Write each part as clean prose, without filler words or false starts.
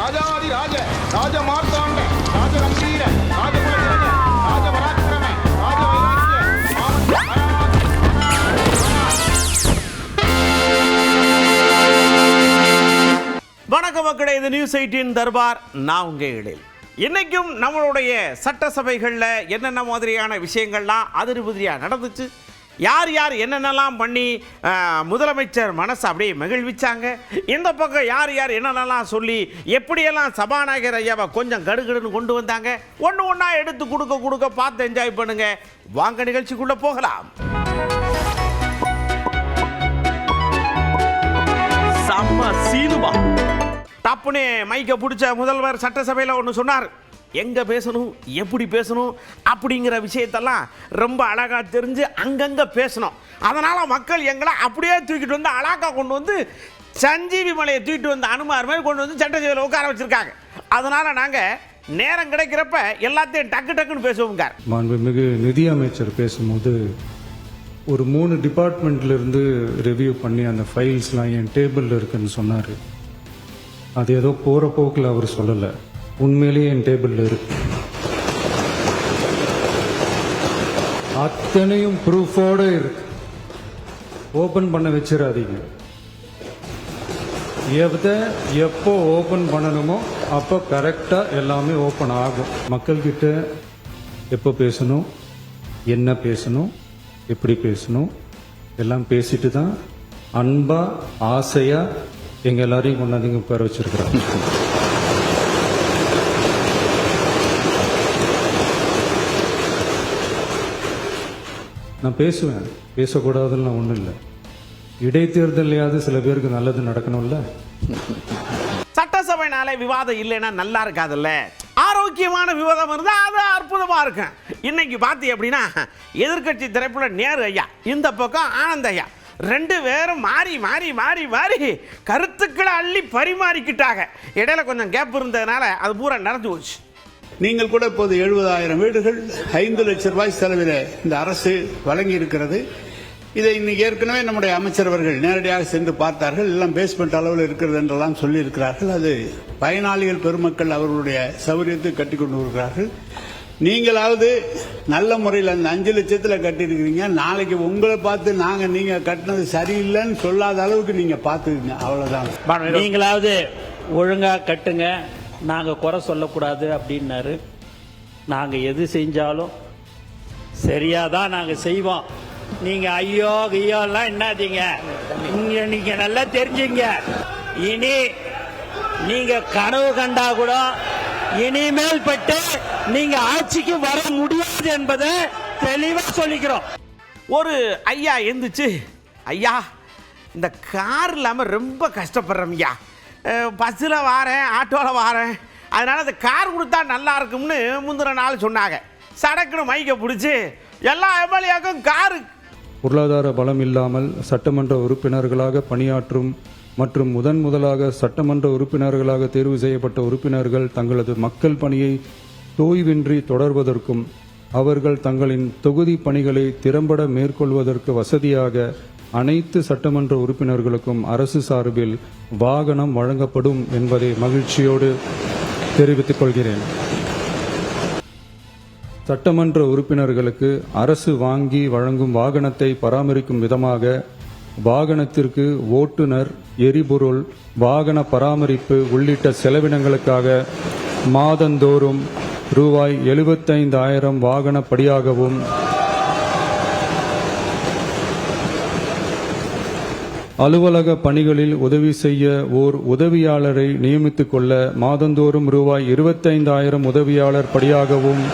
ராஜாதி ராஜ ராஜ மார்த்தாண்ட ராஜ கம்பீர ராஜ குலஜன ராஜ பராக்கிரம ராஜ வைராக்கிய வணக்கம் மக்களே, இது நியூஸ் 18 தர்பார். நான் உங்க இடையில். இன்னைக்கும் நம்மளுடைய சட்டசபைகளில் என்னென்ன மாதிரியான விஷயங்கள்லாம் அதிர்புதிரியாக நடந்துச்சு, யார் யார் என்னென்னலாம் பண்ணி முதலமைச்சர் மனசை அப்படியே மகிழ்விச்சாங்க, இந்த பக்கம் யார் யார் என்னென்னலாம் சொல்லி எப்படியெல்லாம் சபாநாயகர் ஐயாவை கொஞ்சம் கடுகடுன்னு கொண்டு வந்தாங்க, ஒன்று ஒன்றா எடுத்து கொடுக்க பார்த்து என்ஜாய் பண்ணுங்க. வாங்க நிகழ்ச்சிக்குள்ளே போகலாம். செம்ம சீனுமா டப்புனே மைக்கை பிடிச்ச முதல்வர் சட்டசபையில் ஒன்று சொன்னார். எங்கே பேசணும், எப்படி பேசணும் அப்படிங்கிற விஷயத்தெல்லாம் ரொம்ப அழகாக தெரிஞ்சு அங்கங்கே பேசணும். அதனால் மக்கள் எங்களை அப்படியே தூக்கிட்டு வந்து அழகாக கொண்டு வந்து சஞ்சீவி மலையை தூக்கிட்டு வந்து அனுமார் மாதிரி கொண்டு வந்து சட்டசபையில் உட்கார வச்சுருக்காங்க. அதனால் நாங்கள் நேரம் கிடைக்கிறப்ப எல்லாத்தையும் டக்குன்னு பேசுவோங்க. மாண்புமிகு நிதி அமைச்சர் பேசும்போது ஒரு 3 டிபார்ட்மெண்ட்லேருந்து ரிவ்யூ பண்ணி அந்த ஃபைல்ஸ்லாம் என் டேபிளில் இருக்குன்னு சொன்னார். அது ஏதோ போகிற போக்கில் அவர் சொல்லலை, உண்மையிலேயே என் டேபிளில் இருக்கு. அத்தனையும் ப்ரூஃபோடு இருக்கு. ஓப்பன் பண்ண வச்சிடாதீங்க. எப்போ ஓப்பன் பண்ணணுமோ அப்போ கரெக்டாக எல்லாமே ஓப்பன் ஆகும். மக்கள்கிட்ட எப்போ பேசணும், என்ன பேசணும், எப்படி பேசணும் எல்லாம் பேசிட்டு தான் அன்பா ஆசையா எங்க எல்லாரையும் கொண்டாந்து உட்கார வச்சிருக்கிறாங்க. நான் பேசுவேன், பேசக்கூடாதுன்னு ஒன்றும் இல்லை. இடைத்தேர்தலையாவது சில பேருக்கு நல்லது நடக்கணும்ல. சட்டசபைனாலே விவாதம் இல்லைன்னா நல்லா இருக்காதுல்ல. ஆரோக்கியமான விவாதம் இருந்தால் அது அற்புதமாக இருக்கும். இன்னைக்கு பார்த்தி அப்படின்னா எதிர்கட்சி தரப்புல நேரு ஐயா, இந்த பக்கம் ஆனந்த் ஐயா, 2 பேரும் மாறி மாறி மாறி மாறி கருத்துக்களை அள்ளி பரிமாறிக்கிட்டாங்க. இடையில கொஞ்சம் கேப் இருந்ததுனால அது பூரா நடந்து போச்சு. நீங்கள் கூட இப்போது 70,000 வீடுகள் 5 லட்சம் ரூபாய் செலவில் இந்த அரசு வழங்கி இருக்கிறது. இதை இன்னைக்கு ஏற்கனவே நம்முடைய அமைச்சரவர்கள் நேரடியாக சென்று பார்த்தார்கள். எல்லாம் பேஸ்மெண்ட் அளவில் இருக்கிறது என்றெல்லாம் சொல்லி இருக்கிறார்கள். அது பயனாளிகள் பெருமக்கள் அவர்களுடைய சௌகரியத்தை கட்டி கொண்டு வருகிறார்கள். நீங்களாவது நல்ல முறையில் அந்த 5 லட்சத்தில் கட்டியிருக்கிறீங்க. நாளைக்கு உங்களை பார்த்து நீங்க கட்டினது சரியில்லைன்னு சொல்லாத அளவுக்கு நீங்க பார்த்துக்கீங்க, அவ்வளவுதான். நீங்களாவது ஒழுங்கா கட்டுங்க, நாங்க குறை சொல்லக்கூடாது அப்படின்னாரு. நாங்க எது செஞ்சாலும் சரியாதான் நாங்க செய்வோம். நீங்க ஐயோ ஐயோலாம் என்னாதீங்க. நீங்க நல்லா தெரிஞ்சுங்க. இனி நீங்க கனவு கண்டா கூட இனிமேல் பட்டு நீங்க ஆட்சிக்கு வர முடியாது என்பதை தெளிவா சொல்லிக்கிறோம். ஒரு ஐயா எந்திரிச்சு, ஐயா இந்த கார் இல்லாமல் ரொம்ப கஷ்டப்படுறோம் ஐயா, பஸ்ஸில் வாரேன், ஆட்டோவில் வாரேன், அதனால் அந்த கார் கொடுத்தா நல்லா இருக்கும்னு முந்தின நாள் சொன்னாங்க. சடக்குன்னு மைக்கை பிடிச்சி எல்லா எம்எல்ஏக்கும் காரு. பொருளாதார பலம் இல்லாமல் சட்டமன்ற உறுப்பினர்களாக பணியாற்றும் மற்றும் முதலாக சட்டமன்ற உறுப்பினர்களாக தேர்வு செய்யப்பட்ட உறுப்பினர்கள் தங்களது மக்கள் பணியை தோய்வின்றி தொடர்வதற்கும் அவர்கள் தங்களின் தொகுதி பணிகளை திறம்பட மேற்கொள்வதற்கு வசதியாக அனைத்து சட்டமன்ற உறுப்பினர்களுக்கும் அரசு சார்பில் வாகனம் வழங்கப்படும் என்பதை மகிழ்ச்சியோடு தெரிவித்துக் கொள்கிறேன். சட்டமன்ற உறுப்பினர்களுக்கு அரசு வாங்கி வழங்கும் வாகனத்தை பராமரிக்கும் விதமாக வாகனத்திற்கு ஓட்டுநர், எரிபொருள், வாகன பராமரிப்பு உள்ளிட்ட செலவினங்களுக்காக மாதந்தோறும் ரூபாய் 75,000 வாகன படியாகவும் அலுவலக பணிகளில் உதவி செய்ய ஓர் உதவியாளரை நியமித்துக் கொள்ள மாதந்தோறும் ரூபாய் 25,000 உதவியாளர் படியாகவும்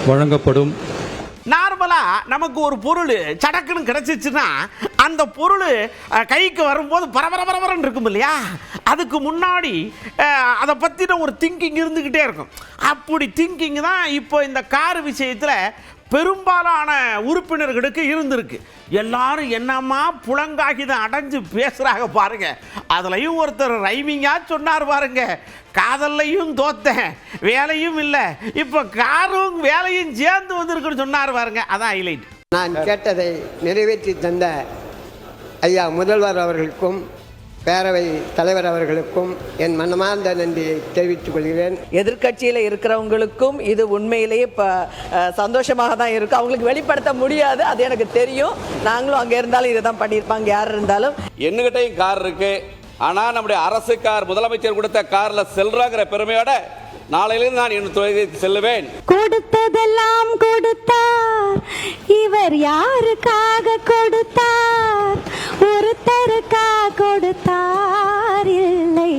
வழங்கப்படும். நார்மலா நமக்கு ஒரு பொருள் சடக்குன்னு கிடைச்சிச்சுன்னா அந்த பொருள் கைக்கு வரும்போது பரபரன்னு இருக்கும் இல்லையா, அதுக்கு முன்னாடி அதை பற்றின ஒரு திங்கிங் இருந்துக்கிட்டே இருக்கும். அப்படி திங்கிங் தான் இப்போ இந்த கார் விஷயத்தில் பெரும்பாலான உறுப்பினர்களுக்கு இருந்திருக்கு. எல்லாரும் என்னம்மா புலங்காகிதம் அடைஞ்சு பேசுகிறாங்க பாருங்க. அதுலையும் ஒருத்தர் ரைமிங்காக சொன்னார் பாருங்க, காதல்லையும் தோத்தேன், வேலையும் இல்லை, இப்போ காரும் வேலையும் சேர்ந்து வந்திருக்குன்னு சொன்னார் பாருங்க. அதான் ஹைலைட். நான் கேட்டதை நிறைவேற்றி தந்த ஐயா முதல்வர் அவர்களுக்கும் பேரவை தலைவர் அவர்களுக்கும் என் மனமார்ந்த நன்றியை தெரிவித்துக் கொள்கிறேன். எதிர்க்கட்சியில் இருக்கிறவங்களுக்கும் இது உண்மையிலேயே சந்தோஷமாக தான் இருக்கும். அவங்களுக்கு வெளிப்படுத்த முடியாது, அது எனக்கு தெரியும். நாங்களும் அங்கே இருந்தாலும் இதை தான் பண்ணியிருப்பாங்க. யார் இருந்தாலும் என்னகிட்டையும் கார் இருக்கு. ஆனால் நம்முடைய அரசு கார், முதலமைச்சர் கொடுத்த காரில் செல்றாங்கிற பெருமையோட நாளையிலிருந்து நான் என் தொழிலுக்கு செல்லுவேன். கொடுத்ததெல்லாம் கொடுத்தார், இவர் யாருக்காக கொடுத்தார்? ஒருத்தருக்காக கொடுத்தார், இல்லை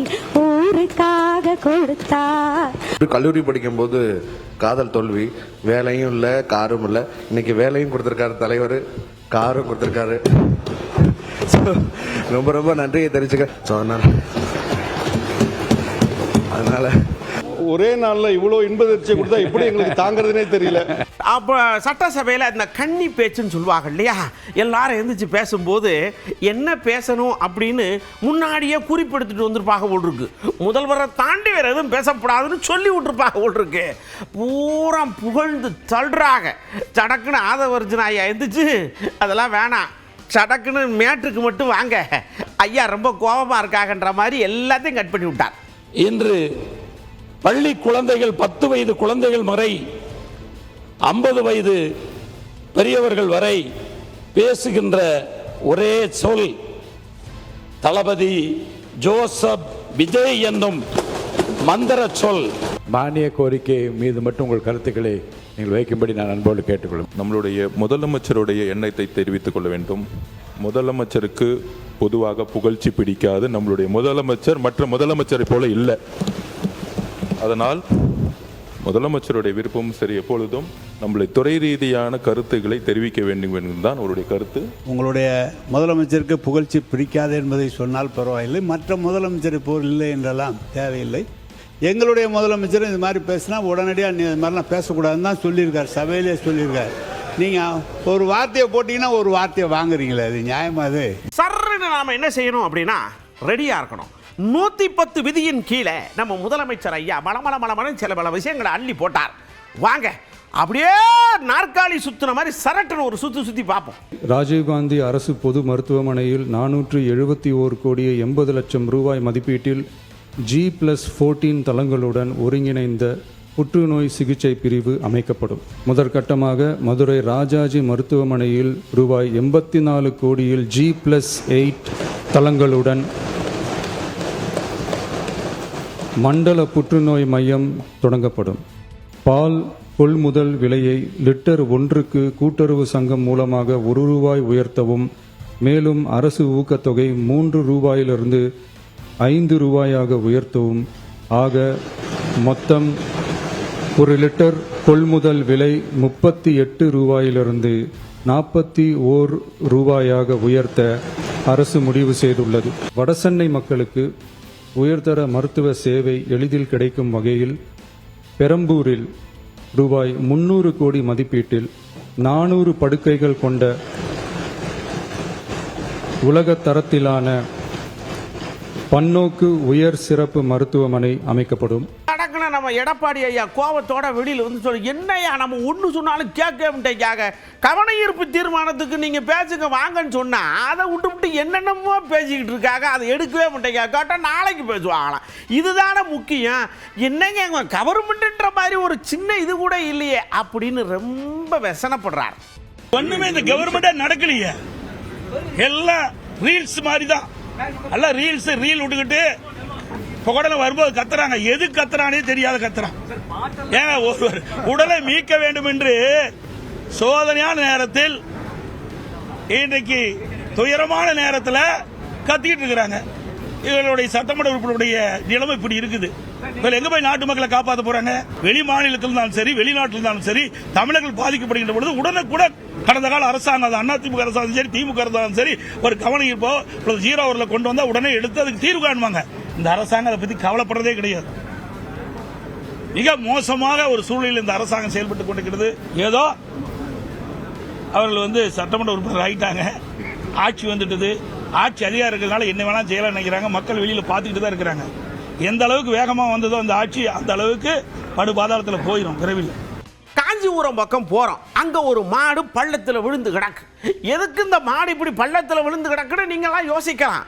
ஊருக்காக கொடுத்தார். கல்லூரி படிக்கும்போது காதல் தோல்வி, வேலையும் இல்லை காரும் இல்லை. இன்னைக்கு வேலையும் கொடுத்துருக்காரு தலைவர், காரும் கொடுத்துருக்காரு. ரொம்ப ரொம்ப நன்றியை தெரிஞ்சுக்க. அதனால ஒரே நாள்ல இவ்வளவு இன்பதிர்ச்சியை கொடுத்தா எப்படி எங்களுக்கு தாங்கிறதுனே தெரியல. அப்போ சட்டசபையில் இந்த கன்னி பேச்சுன்னு சொல்லுவாங்க இல்லையா, எல்லாரும் எழுந்திரிச்சு பேசும்போது என்ன பேசணும் அப்படின்னு முன்னாடியே குறிப்பெடுத்துட்டு வந்திருப்பாங்க போல் இருக்கு. முதல்வரை தாண்டி வேற எதுவும் பேசக்கூடாதுன்னு சொல்லி விட்டுருப்பாங்க போல் இருக்கு. பூரா புகழ்ந்து தள்ளுறாங்க. சடக்குன்னு ஆதவர்ஜுன் ஐயா எழுந்திரிச்சு அதெல்லாம் வேணாம், சடக்குன்னு மேட்டுக்கு மட்டும் வாங்க, ஐயா ரொம்ப கோபமாக இருக்காங்கன்ற மாதிரி எல்லாத்தையும் கட் பண்ணி விட்டார். இன்று பள்ளி குழந்தைகள் 10 வயது குழந்தைகள் வரை 50 வயது பெரியவர்கள் வரை பேசுகின்ற ஒரே சொல் தளபதி ஜோசப் விஜய் என்னும் மந்திர சொல். மானிய கோரிக்கை மீது மட்டும் உங்கள் கருத்துக்களை நீங்கள் வைக்கும்படி நான் அன்போடு கேட்டுக்கொள்ளும். நம்மளுடைய முதலமைச்சருடைய எண்ணத்தை தெரிவித்துக் கொள்ள வேண்டும். முதலமைச்சருக்கு பொதுவாக புகழ்ச்சி பிடிக்காது. நம்மளுடைய முதலமைச்சர் மற்ற முதலமைச்சரை போல இல்லை. அதனால் முதலமைச்சருடைய விருப்பமும் சரி, எப்பொழுதும் நம்மளை துறை ரீதியான கருத்துக்களை தெரிவிக்க வேண்டும் என்பதுதான் அவருடைய கருத்து. உங்களுடைய முதலமைச்சருக்கு புகழ்ச்சி பிடிக்காது என்பதை சொன்னால் பரவாயில்லை, மற்ற முதலமைச்சர் போல் இல்லை என்றெல்லாம் தேவையில்லை. எங்களுடைய முதலமைச்சர் இந்த மாதிரி பேசினா உடனடியாக நீ இது மாதிரிலாம் பேசக்கூடாதுன்னு தான் சொல்லியிருக்கார், சபையிலே சொல்லியிருக்கார். நீங்கள் ஒரு வார்த்தையை போட்டிங்கன்னா ஒரு வார்த்தையை வாங்குறீங்களே, அது நியாயமா? அது சர்ன்னு நாம் என்ன செய்யணும் அப்படின்னா ரெடியாக இருக்கணும். 110 விதியின் கீழே நம்ம முதலமைச்சர் ஐயா மலமளமளமன சில பல விஷயங்களை அள்ளி போட்டார். வாங்க அப்படியே நாற்காலி சுத்தின மாதிரி சரட்டுன்னு ஒரு சுத்தி பார்ப்போம். ராஜீவ்காந்தி அரசு பொது மருத்துவமனையில் 471 கோடியே 80 லட்சம் ரூபாய் மதிப்பீட்டில் G+14 தளங்களுடன் ஒருங்கிணைந்த புற்றுநோய் சிகிச்சை பிரிவு அமைக்கப்படும். முதற்கட்டமாக மதுரை ராஜாஜி மருத்துவமனையில் ரூபாய் 84 கோடியில் G+8 தளங்களுடன் மண்டல புற்றுநோய் மையம் தொடங்கப்படும். பால் கொள்முதல் விலையை லிட்டர் 1க்கு கூட்டுறவு சங்கம் மூலமாக ₹1 உயர்த்தவும், மேலும் அரசு ஊக்கத்தொகை ₹3 ₹5 உயர்த்தவும் ஆக மொத்தம் 1 லிட்டர் கொள்முதல் விலை ₹38 ₹41 உயர்த்த அரசு முடிவு செய்துள்ளது. வடசென்னை மக்களுக்கு உயர்தர மருத்துவ சேவை எளிதில் கிடைக்கும் வகையில் பெரம்பூரில் ரூபாய் 300 கோடி மதிப்பீட்டில் 400 படுக்கைகள் கொண்ட உலக தரத்திலான பன்னோக்கு உயர் சிறப்பு மருத்துவமனை அமைக்கப்படும். நம்ம எடப்பாடி ஐயா கோபத்தோட வெளியில் வந்து சொல்லி, என்னையா நம்ம ஒன்று சொன்னாலும் கேட்க மாட்டேங்க, கவன ஈர்ப்பு தீர்மானத்துக்கு நீங்க பேசுங்க வாங்கன்னு சொன்னா அதை விட்டு என்னென்னமோ பேசிக்கிட்டு இருக்காங்க, அதை எடுக்கவே மாட்டேங்க, கேட்டா நாளைக்கு பேசுவாங்களாம். இதுதானே முக்கியம். என்னங்க கவர்மெண்ட்ன்ற மாதிரி ஒரு சின்ன இது கூட இல்லையே அப்படின்னு ரொம்ப வெசனப்படுறார். ஒண்ணுமே இந்த கவர்மெண்டே நடக்கலையே, எல்லாம் ரீல்ஸ் மாதிரி தான். எல்லாம் ரீல் விட்டுக்கிட்டு புகடல வரும்போது கத்துறாங்க, எது கத்துறானே தெரியாத கத்துறான். ஏங்க ஒருவர் உடலை மீட்க வேண்டும் என்று சோதனையான நேரத்தில், இன்றைக்கு துயரமான நேரத்தில் கத்திக்கிட்டு இருக்கிறாங்க. இவர்களுடைய சட்டமன்ற உறுப்பினருடைய நிலைமை இப்படி இருக்குது. எங்க போய் நாட்டு மக்களை காப்பாற்ற போறாங்க? வெளி மாநிலத்தில் இருந்தாலும் சரி, வெளிநாட்டில் இருந்தாலும் சரி, தமிழர்கள் பாதிக்கப்படுகின்ற பொழுது உடனுக்குடன் கடந்த கால அரசாங்கம், அதிமுக அரசாங்கம் சரி, திமுக அரசாங்கம் சரி, ஒரு கவனம் இருப்போ 0 கொண்டு வந்தா உடனே எடுத்து அதுக்கு தீர்வு காணுவாங்க. இந்த அரசாங்கம் அதை பத்தி கவலைப்படுறதே கிடையாது. மிக மோசமாக ஒரு சூழ்நிலையில் இந்த அரசாங்கம் செயல்பட்டுக் கொண்டிருக்கிறது. ஏதோ அவர்கள் சட்டமன்ற உறுப்பினர் ஆகிட்டாங்க, ஆட்சி வந்துட்டது, ஆட்சி அதிகாரம் இருக்கிறதுனால என்ன வேணாலும் செய்யலாம் நினைக்கிறாங்க. மக்கள் வெளியில் பார்த்துக்கிட்டு தான் இருக்கிறாங்க. எந்த அளவுக்கு வேகமாக வந்ததோ அந்த ஆட்சி, அந்த அளவுக்கு படுபாதாளத்தில் போயிடும் விரைவில். காஞ்சி காஞ்சிபுரம் பக்கம் போகிறோம். அங்கே ஒரு மாடு பள்ளத்தில் விழுந்து கிடக்கு. எதுக்கு இந்த மாடு இப்படி பள்ளத்தில் விழுந்து கிடக்குன்னு நீங்களாம் யோசிக்கலாம்.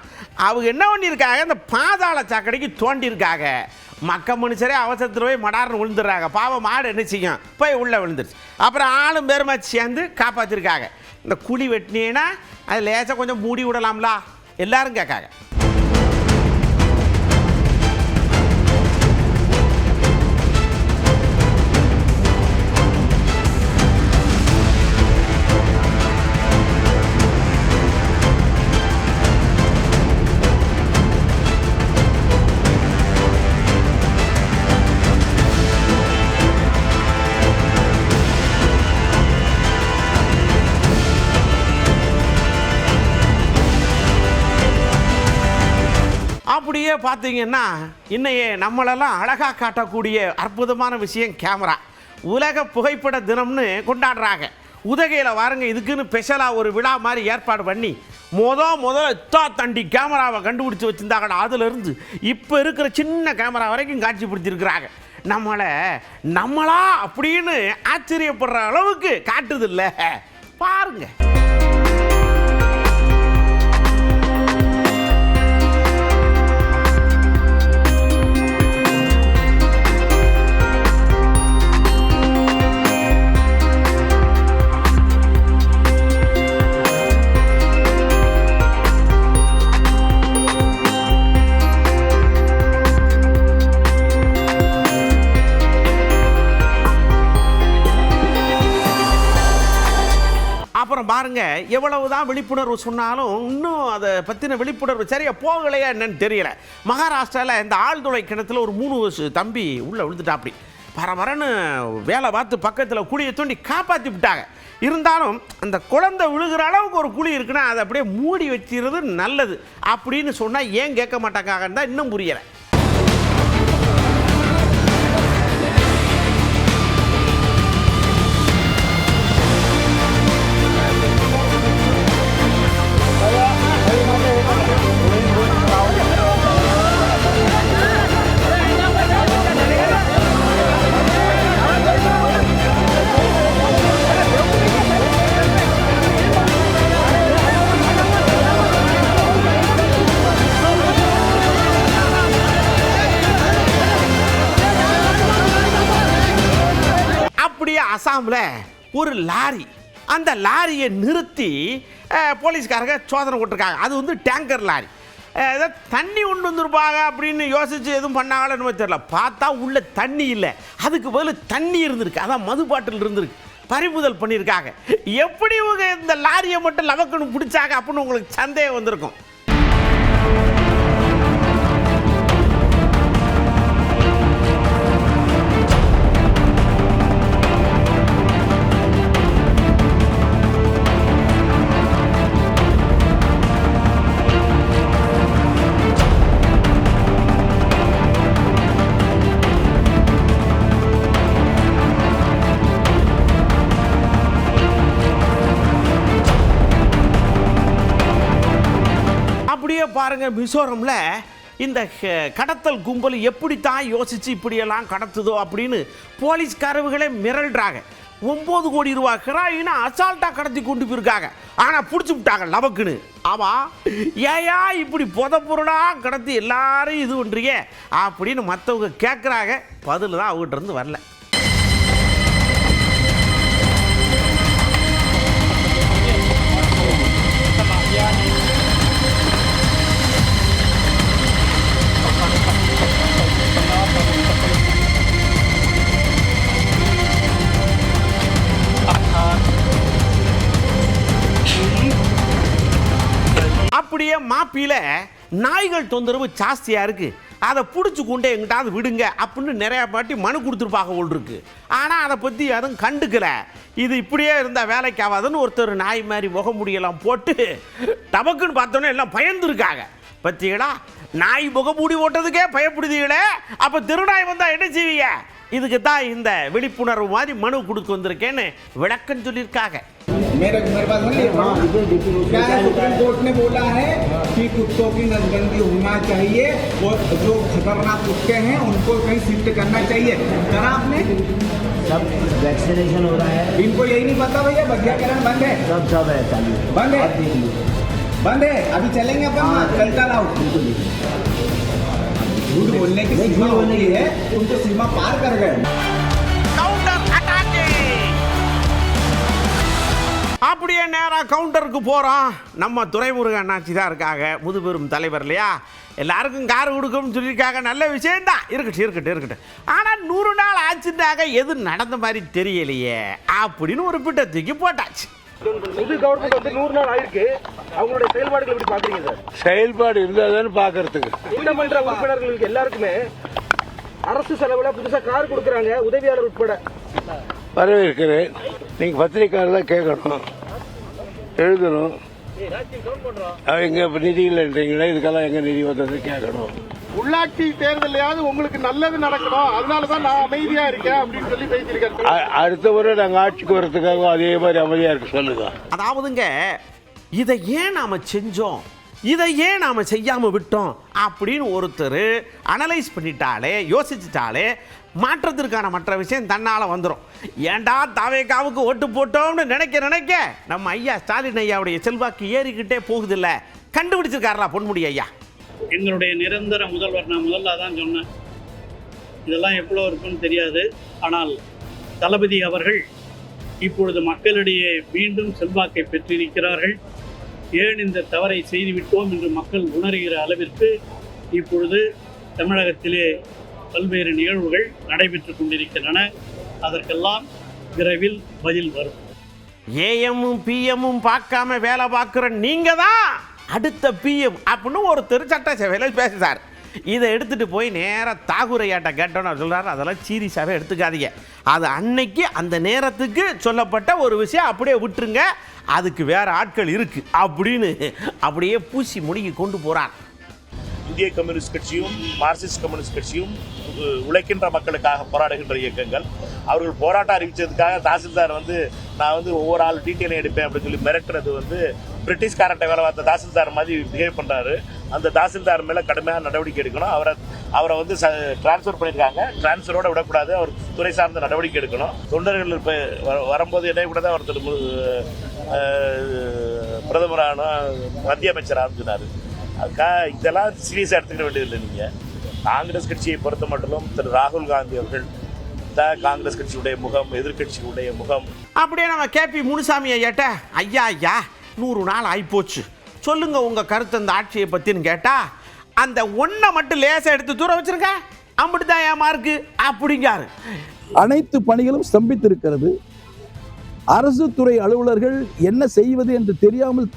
அவங்க என்ன பண்ணியிருக்காங்க, இந்த பாதாள சாக்கடைக்கு தோண்டியிருக்காங்க. மனுஷரே அவசரத்தில் போய் மடார்னு விழுந்துடுறாங்க. பாவம் மாடு என்ன செய்யும், போய் உள்ளே விழுந்துருச்சு. அப்புறம் ஆளும் பேருமா சேர்ந்து காப்பாற்றிருக்காங்க. இந்த குழி வெட்டினீங்கன்னா அது லேசாக கொஞ்சம் மூடி விடலாம்ல எல்லாரும் கேட்காங்க. அப்படியே பார்த்தீங்கன்னா இன்னையே நம்மளெல்லாம் அழகாக காட்டக்கூடிய அற்புதமான விஷயம் கேமரா. உலக புகைப்பட தினம்னு கொண்டாடுறாங்க. உதகையில் வாருங்க, இதுக்குன்னு ஸ்பெஷலாக ஒரு விழா மாதிரி ஏற்பாடு பண்ணி முதல்ல தண்டி கேமராவை கண்டுபிடிச்சி வச்சுருந்தாங்கடா. அதிலிருந்து இப்போ இருக்கிற சின்ன கேமரா வரைக்கும் காட்சிப்படுத்தியிருக்கிறாங்க. நம்மளா அப்படின்னு ஆச்சரியப்படுற அளவுக்கு காட்டுது இல்லை, பாருங்க. அப்புறம் பாருங்க, எவ்வளவுதான் விழிப்புணர்வு சொன்னாலும் இன்னும் அதை பற்றின விழிப்புணர்வு சரியா போகலையா என்னன்னு தெரியல. மகாராஷ்டிராவில் இந்த ஆழ்துளை கிணத்துல ஒரு 3 வருஷ தம்பி உள்ளே விழுந்துட்டாப்படி. பரபரன்னு வேலை பார்த்து பக்கத்தில் குழியை தோண்டி காப்பாற்றி விட்டாங்க. இருந்தாலும் அந்த குழந்தை விழுகிற அளவுக்கு ஒரு குழி இருக்குன்னா அதை அப்படியே மூடி வச்சிருது நல்லது அப்படின்னு சொன்னால் ஏன் கேட்க மாட்டாங்கன்னு தான் இன்னும் புரியலை. அசாமில் ஒரு லாரி, அந்த லாரியை நிறுத்தி போலீஸ்காரங்க சோதனை போட்டிருக்காங்க. அது வந்து டேங்கர் லாரி. ஏதோ தண்ணி கொண்டு வந்துருப்பாங்க அப்படின்னு யோசிச்சு எதுவும் பண்ணாங்களோ என்னமோ தெரியல. பார்த்தா உள்ள தண்ணி இல்லை, அதுக்கு பதில் தண்ணி இருந்திருக்கு. அதான் மது பாட்டில் இருந்திருக்கு. பறிமுதல் பண்ணியிருக்காங்க. எப்படி இவங்க இந்த லாரியை மட்டும் லவக்குன்னு பிடிச்சாங்க அப்படின்னு உங்களுக்கு சந்தேகம் வந்திருக்கும். பாருங்க, மிசோரம்ல இந்த கடத்தல் கும்பல் எப்படித்தான் யோசிச்சு இப்படியெல்லாம் கடத்துதோ அப்படின்னு போலீஸ்காரர்களே மிரள்றாங்க. 9 கோடி ரூபாய் ஹெராயினை அசால்ட்டா கடத்தி கொண்டு போயிருக்காங்க. ஆனா பிடிச்சி விட்டாங்க லவக்குன்னு. ஆமா, ஏயா இப்படி பொருளா கடத்தி எல்லாரும் இது பண்றீங்க அப்படின்னு மற்றவங்க கேட்குறாங்க. பதில் தான் அவங்ககிட்ட இருந்து வரல. அப்படியே மாப்பியில் நாய்கள் தொந்தரவு ஜாஸ்தியாக இருக்குது, அதை பிடிச்சி கொண்டே எங்கிட்டாவது விடுங்க அப்படின்னு நிறையா பாட்டி மனு கொடுத்துருப்பாங்க போல் இருக்கு. ஆனால் அதை பற்றி யாரும் கண்டுக்கல. இது இப்படியே இருந்தால் வேலைக்கு ஆகாதுன்னு ஒருத்தர் நாய் மாதிரி முகமூடியெல்லாம் போட்டு டபக்குன்னு பார்த்தோன்னே எல்லாம் பயந்துருக்காங்க. பற்றிகளா, நாய் முகமூடி ஓட்டதுக்கே பயப்படுதீங்களே, அப்போ திருநாய் வந்தால் என்ன செய்வீங்க? இதுக்கு தான் இந்த விழிப்புணர்வு மாதிரி மனு கொடுத்து வந்திருக்கேன்னு விளக்கம் சொல்லியிருக்காங்க. मेरे पास क्या है, सुप्रीम कोर्ट ने बोला है कि कुत्तों की नसबंदी होना चाहिए और जो खतरनाक कुत्ते हैं उनको कहीं शिफ्ट करना चाहिए। करा आपने? सब वैक्सीनेशन हो रहा है, इनको यही नहीं पता भैया बधियाकरण बंद है, सब है चालू, बंद है, बंद है। अभी चलेंगे अपन कल्टर आउट। झूठ बोलने की सीमा होती है, तुम तो सीमा पार कर गए। Counter attacking. அப்படியே நேரா கவுண்டருக்கு போறோம். நம்ம துரைமுருகன் அண்ணாச்சி தான் இருக்காங்க, முதுபெரும் தலைவர் இல்லையா. எல்லாருக்கும் கார் கொடுக்கணும்னு சொல்லியிருக்காங்க, நல்ல விஷயம்தான், இருக்கட்டும். ஆனால் 100 நாள் ஆச்சுட்டாக எது நடந்த மாதிரி தெரியலையே அப்படின்னு ஒரு பிட்ட தூக்கி போட்டாச்சு. புது கவர்மெண்ட் வந்து 100 நாள் ஆயிருக்கு, அவங்களுடைய செயல்பாடுகள் எப்படி பாக்குறீங்க சார்? செயல்பாடு இருந்தால் பாக்குறதுக்கு சட்டமன்ற உறுப்பினர்களுக்கு எல்லாருக்குமே அரசு செலவுல புதுசா கார் கொடுக்கறாங்க, உதவியாளர் உட்பட. வரவேற்கிறேன். நீங்க பத்திரிகையாளர் கேட்கணும், எழுதணும். எங்க நிதி இல்லைன்றீங்களா, இதுக்கெல்லாம் எங்க நிதி வந்தது கேட்கணும். உள்ளாட்சி தேர்தலையாவது உங்களுக்கு நல்லது நடக்கணும், அதனாலதான் நான் அமைதியா இருக்கேன் அப்படின்னு சொல்லி பேசியிருக்கேன். அடுத்த முறை நாங்க ஆட்சிக்கு வரதுக்காக அதே மாதிரி அமைதியா இருக்க சொல்லுங்க. அதாவதுங்க, இதை ஏன் நாம செஞ்சோம், இதை ஏன் நாம செய்யாம விட்டோம் அப்படின்னு ஒருத்தர் அனலைஸ் பண்ணிட்டாலே, யோசிச்சுட்டாலே மாற்றத்திற்கான மற்ற விஷயம் தன்னால வந்துடும். ஏண்டா தாவேகாவுக்கு ஓட்டு போட்டோம்னு நினைக்க நம்ம ஐயா ஸ்டாலின் ஐயாவுடைய செல்வாக்கு ஏறிக்கிட்டே போகுதில்ல. கண்டுபிடிச்சிருக்காரா பொன்முடி ஐயா? எங்களுடைய நிரந்தர முதல்வர், நான் முதல்ல தான் சொன்னேன், இதெல்லாம் எவ்வளோ இருக்குன்னு தெரியாது. ஆனால் தளபதி அவர்கள் இப்பொழுது மக்களிடையே மீண்டும் செல்வாக்கை பெற்றிருக்கிறார்கள். ஏன் இந்த தவறை செய்துவிட்டோம் என்று மக்கள் உணர்கிற அளவிற்கு இப்பொழுது தமிழகத்திலே பல்வேறு நிகழ்வுகள் நடைபெற்று கொண்டிருக்கின்றன. அதற்கெல்லாம் விரைவில் பதில் வரும். ஏஎம்மும் பிஎம்மும் பார்க்காம வேலை பார்க்குற நீங்க தான் அடுத்த பிஎம் அப்படின்னு ஒருத்தர் சட்டசபையில் பேசுகிறார். இதை எடுத்துகிட்டு போய் நேராக தாகூரையாட்ட கேட்டோன்னு சொல்கிறாரு, அதெல்லாம் சீரியஸாகவே எடுத்துக்காதீங்க, அது அன்னைக்கு அந்த நேரத்துக்கு சொல்லப்பட்ட ஒரு விஷயம், அப்படியே விட்டுருங்க, அதுக்கு வேற ஆட்கள் இருக்கு அப்படின்னு அப்படியே பூசி முடிக்கி கொண்டு போகிறார். இந்திய கம்யூனிஸ்ட் கட்சியும் மார்க்சிஸ்ட் கம்யூனிஸ்ட் கட்சியும் உழைக்கின்ற மக்களுக்காக போராடுகின்ற இயக்கங்கள். அவர்கள் போராட்டம் அறிவித்ததுக்காக தாசில்தார் நான் ஒவ்வொரு ஆள் டீட்டெயிலும் எடுப்பேன் அப்படின்னு சொல்லி மிரட்டுறது பிரிட்டிஷ்காரன்ட்ட வேலை பார்த்த தாசில்தார் மாதிரி பிஹேவ் பண்ணுறாரு. அந்த தாசில்தார் மேலே கடுமையான நடவடிக்கை எடுக்கணும். அவரை டிரான்ஸ்ஃபர் பண்ணியிருக்காங்க, டிரான்ஸ்ஃபரோட விடக்கூடாது, அவர் துறை சார்ந்த நடவடிக்கை எடுக்கணும். தொண்டர்கள் இப்போ வரும்போது என்ன கூட தான் ஒருத்தர் பிரதமரான மத்திய அமைச்சராக சொன்னார். அதுக்காக இதெல்லாம் சீரியஸாக எடுத்துக்கிட வேண்டியதில்லை. நீங்கள் காங்கிரஸ் கட்சியை பொறுத்த மட்டும் திரு ராகுல் காந்தி அவர்கள் தான் காங்கிரஸ் கட்சியுடைய முகம், எதிர்கட்சியுடைய முகம். அப்படியே நம்ம கேபி முனுசாமி ஐயாட்ட, ஐயா 100 நாள் ஆகிப்போச்சு, சொல்லுங்க உங்க கருத்து அந்த ஆட்சியை பத்தின்னு கேட்டா, அந்த ஒன்றை மட்டும் லேசாக எடுத்து தூர வச்சிருக்க, அப்படிதான் என் மார்க்கு அப்படிங்காரு. அனைத்து பணிகளும் ஸ்தம்பித்திருக்கிறது. அரசு துறை அலுவலர்கள் என்ன செய்வது என்று தெரியாமல்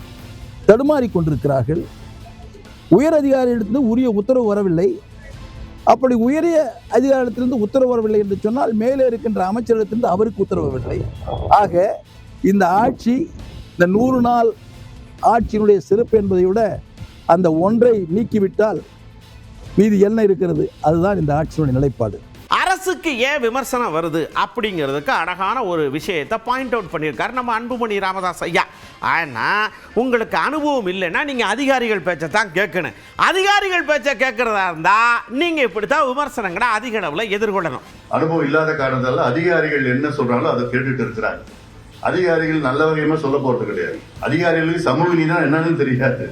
தடுமாறி கொண்டிருக்கிறார்கள். உயர் அதிகாரியிடத்திலிருந்து உரிய உத்தரவு வரவில்லை. அப்படி உயரிய அதிகாரத்திலிருந்து உத்தரவு வரவில்லை என்று சொன்னால் மேலே இருக்கின்ற அமைச்சரிடத்திலிருந்து அவருக்கு உத்தரவில்லை. ஆக இந்த ஆட்சி, இந்த 100 நாள் ஆட்சியினுடைய சிறப்பு என்பதை விட அந்த ஒன்றை நீக்கிவிட்டால் மீது என்ன இருக்கிறது, அதுதான் இந்த ஆட்சியினுடைய நிலைப்பாடு. அரசுக்கு ஏன் விமர்சனம் வருது அப்படிங்கிறதுக்கு அழகான ஒரு விஷயத்தை பாயிண்ட் அவுட் பண்ணியிருக்காரு நம்ம அன்புமணி ராமதாஸ் ஐயா. ஆனால் உங்களுக்கு அனுபவம் இல்லைன்னா நீங்கள் அதிகாரிகள் பேச்சை தான் கேட்கணும். அதிகாரிகள் பேச்சை கேட்கறதா இருந்தால் நீங்கள் இப்படி தான் விமர்சனங்களை அதிக அளவில் எதிர்கொள்ளணும். அனுபவம் இல்லாத காரணத்தால் அதிகாரிகள் என்ன சொல்றாங்களோ அதை கேட்டுட்டு இருக்கிறாங்க. அதிகாரிகள் நல்ல வகையுமே சொல்ல போறது கிடையாது. அதிகாரிகளுக்கு சமூக நீதினா என்னன்னு தெரியாது,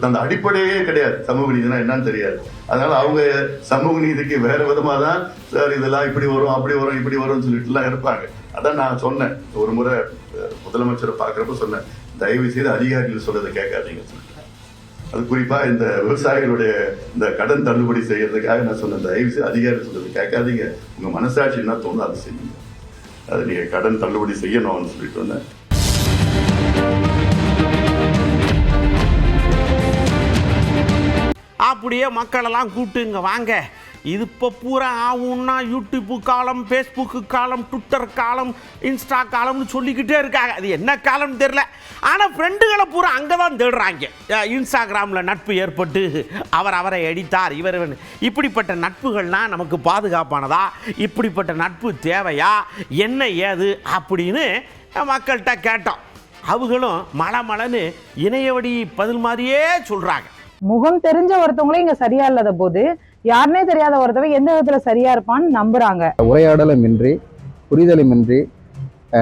அந்த அடிப்படையே கிடையாது. சமூக நீதினா என்னன்னு தெரியாது. அதனால அவங்க சமூக நீதிக்கு வேற விதமா தான் சார் இதெல்லாம் இப்படி வரும், அப்படி வரும், இப்படி வரும்னு சொல்லிட்டு எல்லாம் இருப்பாங்க. அதான் நான் சொன்னேன், ஒரு முறை முதலமைச்சரை பார்க்குறப்ப சொன்னேன், தயவு செய்து அதிகாரிகள் சொல்றதை கேட்காதீங்க சொல்லிட்டு. அது குறிப்பா இந்த விவசாயிகளுடைய இந்த கடன் தள்ளுபடி செய்யறதுக்காக நான் சொன்னேன், தயவு செய்து அதிகாரிகள் சொல்றதை கேட்காதீங்க, உங்க மனசாட்சி என்ன தோணுதோ அதை செய்யுங்க, அது நீங்க கடன் தள்ளுபடி செய்யணும்னு சொல்லிட்டு வந்தேன். அப்படியே மக்களெல்லாம் கூப்பிட்டு இங்கே வாங்க, இது இப்போ பூரா ஆகும்னா யூடியூப்பு காலம், ஃபேஸ்புக்கு காலம், ட்விட்டர் காலம், இன்ஸ்டா காலம்னு சொல்லிக்கிட்டே இருக்காங்க. அது என்ன காலம்னு தெரில. ஆனால் ஃப்ரெண்டுகளை பூரா அங்கே தான் தேடுறாங்க. இன்ஸ்டாகிராமில் நட்பு ஏற்பட்டு அவரை அடித்தார், இவர் இப்படிப்பட்ட நட்புகள்னால் நமக்கு பாதுகாப்பானதா, இப்படிப்பட்ட நட்பு தேவையா, என்ன ஏது அப்படின்னு மக்கள்கிட்ட கேட்டோம். அவங்களும் மலமலன்னு இணையவடி பதில் மாதிரியே சொல்றாங்க. முகம் தெரிஞ்ச ஒருத்தவங்களும் இங்க சரியா இல்லாத போது யாருனே தெரியாத ஒருத்தவங்க எந்த விதத்துல சரியா இருப்பான்னு நம்புறாங்க. உரையாடலுமின்றி புரிதலுமின்றி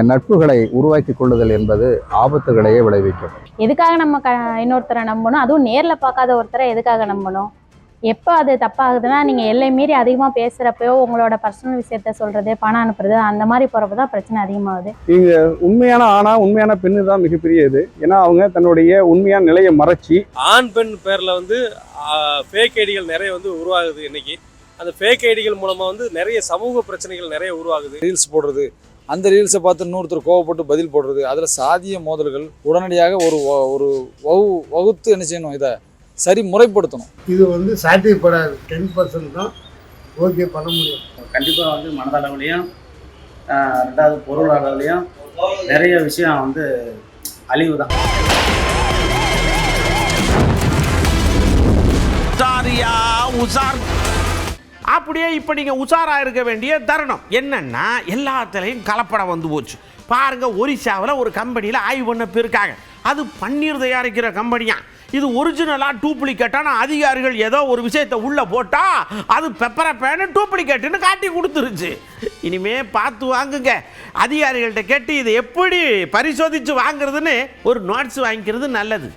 நட்புகளை உருவாக்கி கொள்ளுதல் என்பது ஆபத்துகளையே விளைவிக்கும். எதுக்காக நம்ம இன்னொருத்தரை நம்பணும், அதுவும் நேர்ல பார்க்காத ஒருத்தரை எதுக்காக நம்பணும்? எப்போ அது தப்பாகுதுன்னா நீங்கள் எல்லை மீறி அதிகமாக பேசுகிறப்போ உங்களோட பர்சனல் விஷயத்த சொல்கிறது, பணம் அனுப்புறது, அந்த மாதிரி போகிறப்ப தான் பிரச்சனை அதிகமாகுது. இங்கே உண்மையான ஆணா உண்மையான பெண்ணு தான் மிகப்பெரிய இது. ஏன்னா அவங்க தன்னுடைய உண்மையான நிலையை மறைச்சி ஆண் பெண் பேரில் ஃபேக் ஐடிகள் நிறைய உருவாகுது. இன்னைக்கு அந்த ஃபேக் ஐடிகள் மூலமாக நிறைய சமூக பிரச்சனைகள் நிறைய உருவாகுது. ரீல்ஸ் போடுறது, அந்த ரீல்ஸை பார்த்து இன்னொருத்தர் கோவப்பட்டு பதில் போடுறது, அதில் சாதிய மோதல்கள் உடனடியாக ஒரு வகுத்து என்ன செய்யணும், இதை சரி முறைப்படுத்தணும். இது சாத்தியப்படாது. 10% தான் ஓகே பண்ண முடியும். கண்டிப்பாக மனதளவுலையும் ரெண்டாவது பொருளாதாரலையும் நிறைய விஷயம் அழிவு தான். அப்படியே இப்போ நீங்கள் உஷாராக இருக்க வேண்டிய தருணம் என்னன்னா, எல்லாத்துலேயும் கலப்படம் வந்து போச்சு. பாருங்க, ஒரிசாவில் ஒரு கம்பெனியில் ஆய்வு பண்ண போயிருக்காங்க. அது பன்னீர் தயாரிக்கிற கம்பெனியா. இது ஒரிஜினலாக டூப்ளிகேட்டான அதிகாரிகள் ஏதோ ஒரு விஷயத்தை உள்ளே போட்டால் அது பெப்பரை பேனு டூப்ளிகேட்டுன்னு காட்டி கொடுத்துருச்சு. இனிமே பார்த்து வாங்குங்க. அதிகாரிகள்கிட்ட கேட்டு இதை எப்படி பரிசோதித்து வாங்குறதுன்னு ஒரு நோட்ஸ் வாங்கிக்கிறது நல்லது.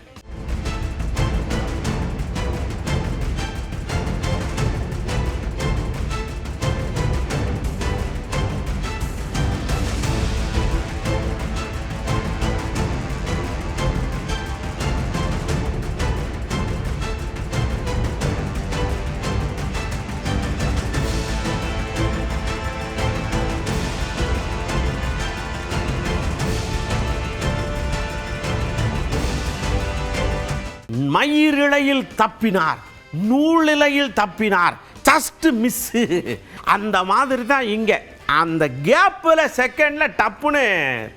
மயிரிழையில் தப்பினார், நூலிலையில் தப்பினார், ஜஸ்ட் மிஸ். அந்த மாதிரி தான் இங்கே அந்த கேப்பில் செகண்டில் டப்புன்னு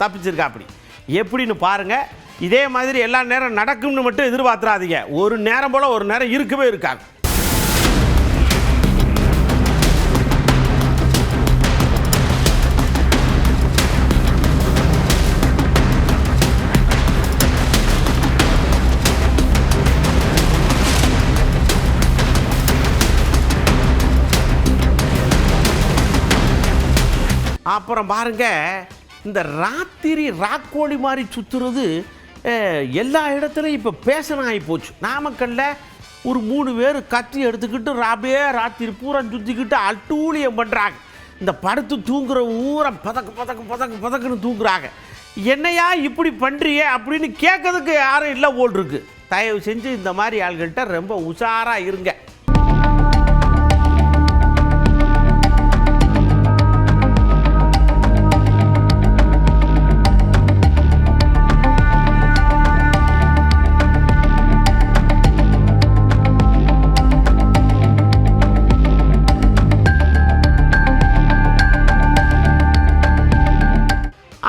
தப்பிச்சிருக்கா. அப்படி எப்படின்னு பாருங்க. இதே மாதிரி எல்லா நேரம் நடக்கும்னு மட்டும் எதிர்பார்த்துறாதீங்க. ஒரு நேரம் போல் ஒரு நேரம் இருக்கவே இருக்காது. அப்புறம் பாருங்க, இந்த ராத்திரி ராக்கோழி மாதிரி சுற்றுறது எல்லா இடத்துலையும் இப்போ பேஷன் ஆகி போச்சு. நாமக்கல்லில் ஒரு 3 பேர் கத்தி எடுத்துக்கிட்டு அப்படியே ராத்திரி பூரா சுற்றிக்கிட்டு அட்டூழியம் பண்ணுறாங்க. இந்த படுத்து தூங்குற ஊரை பதக்குன்னு தூங்குறாங்க. என்னையா இப்படி பண்ணுறிய அப்படின்னு கேட்கறதுக்கு யாரும் இல்லை போல் இருக்கு. தயவு செஞ்சு இந்த மாதிரி ஆள்கள்கிட்ட ரொம்ப உஷாராக இருங்க.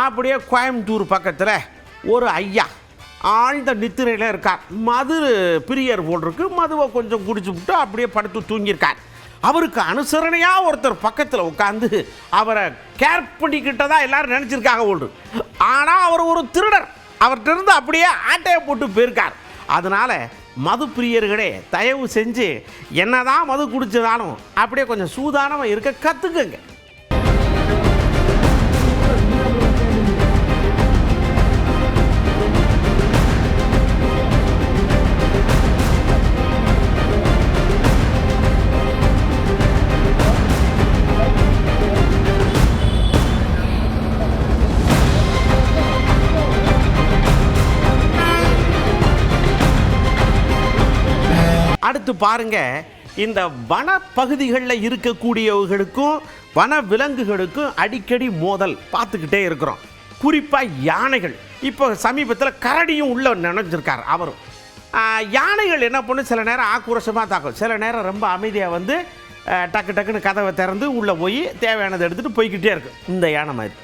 அப்படியே கோயம்புத்தூர் பக்கத்தில் ஒரு ஐயா ஆழ்ந்த நித்திரையில் இருக்கார். மது பிரியர் போல் இருக்கு. மதுவை கொஞ்சம் குடிச்சு விட்டு அப்படியே படுத்து தூங்கியிருக்கார். அவருக்கு அனுசரணையாக ஒருத்தர் பக்கத்தில் உட்காந்து அவரை கேர் பண்ணிக்கிட்டதா எல்லாரும் நினச்சிருக்காங்க போல். ஆனால் அவர் ஒரு திருடர். அவர்கிட்ட இருந்து அப்படியே ஆட்டையை போட்டு போயிருக்கார். அதனால் மது பிரியர்களே, தயவு செஞ்சு என்னதான் மது குடிச்சதாலும் அப்படியே கொஞ்சம் சூதானமாக இருக்க கற்றுக்குங்க. அடுத்து பாருங்க, இந்த வனப்பகுதிகளில் இருக்கக்கூடியவர்களுக்கும் வன விலங்குகளுக்கும் அடிக்கடி மோதல் பார்த்துக்கிட்டே இருக்கிறோம். குறிப்பாக யானைகள். இப்போ சமீபத்தில் கரடியும் உள்ள நினைஞ்சிருக்கார் அவரும். யானைகள் என்ன பண்ணும், சில நேரம் ஆக்ரோஷமாக தாக்கும், சில நேரம் ரொம்ப அமைதியாக டக்கு டக்குன்னு கதவை திறந்து உள்ளே போய் தேவையானதை எடுத்துகிட்டு போய்கிட்டே இருக்கு. இந்த யானை மாதிரி.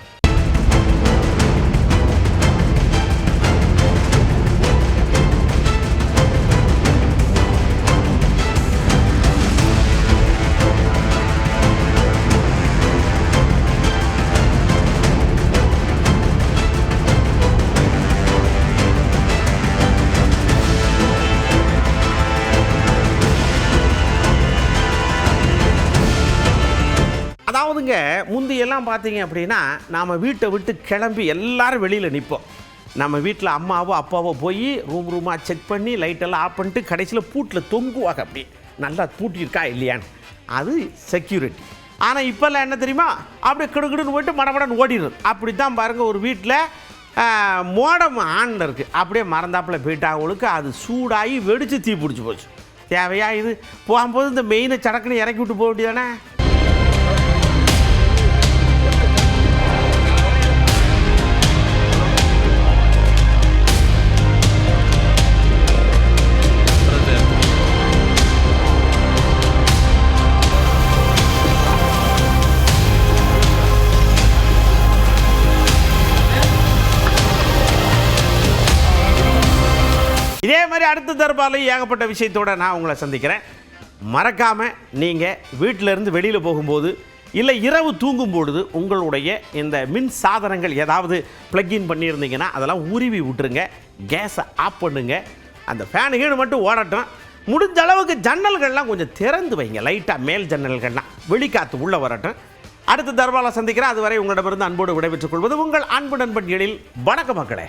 அதாவதுங்க முந்தியெல்லாம் பார்த்தீங்க அப்படின்னா நாம் வீட்டை விட்டு கிளம்பி எல்லாரும் வெளியில் நிற்போம். நம்ம வீட்டில் அம்மாவோ அப்பாவோ போய் ரூமாக செக் பண்ணி லைட்டெல்லாம் ஆஃப் பண்ணிட்டு கடைசியில் பூட்டில் தொங்குவாங்க. அப்படி நல்லா பூட்டியிருக்கா இல்லையான்னு, அது செக்யூரிட்டி. ஆனால் இப்போல்லாம் என்ன தெரியுமா, அப்படியே கிடுக்கிடுன்னு போயிட்டு மடமடன்னு ஓடிடுது. அப்படி தான் பாருங்கள், ஒரு வீட்டில் மோடம் ஆனில் இருக்குது, அப்படியே மறந்தாப்பில் போயிட்டாங்களுக்கு அது சூடாகி வெடித்து தீ பிடிச்சி போச்சு. தேவையா இது? போகும்போது இந்த மெயினை சடக்குன்னு இறக்கி விட்டு போக வேண்டியதானே. இதே மாதிரி அடுத்த தர்பாரில் ஏகப்பட்ட விஷயத்தோடு நான் உங்களை சந்திக்கிறேன். மறக்காமல் நீங்கள் வீட்டிலேருந்து வெளியில் போகும்போது இல்லை இரவு தூங்கும் பொழுது உங்களுடைய இந்த மின் சாதனங்கள் ஏதாவது ப்ளக்இன் பண்ணியிருந்தீங்கன்னா அதெல்லாம் உருவி விட்டுருங்க. கேஸை ஆஃப் பண்ணுங்க. அந்த ஃபேனுகீடு மட்டும் ஓடட்டும். முடிஞ்ச அளவுக்கு ஜன்னல்கள்லாம் கொஞ்சம் திறந்து வைங்க. லைட்டாக மேல் ஜன்னல்கள்லாம் வெளிக்காற்று உள்ளே வரட்டும். அடுத்த தர்பாரில் சந்திக்கிறேன். அதுவரை உங்களிடமிருந்து அன்போடு விடைபெற்றுக் கொள்வது உங்கள் அன்பு நண்பன் எழில். வணக்கம் மக்களே.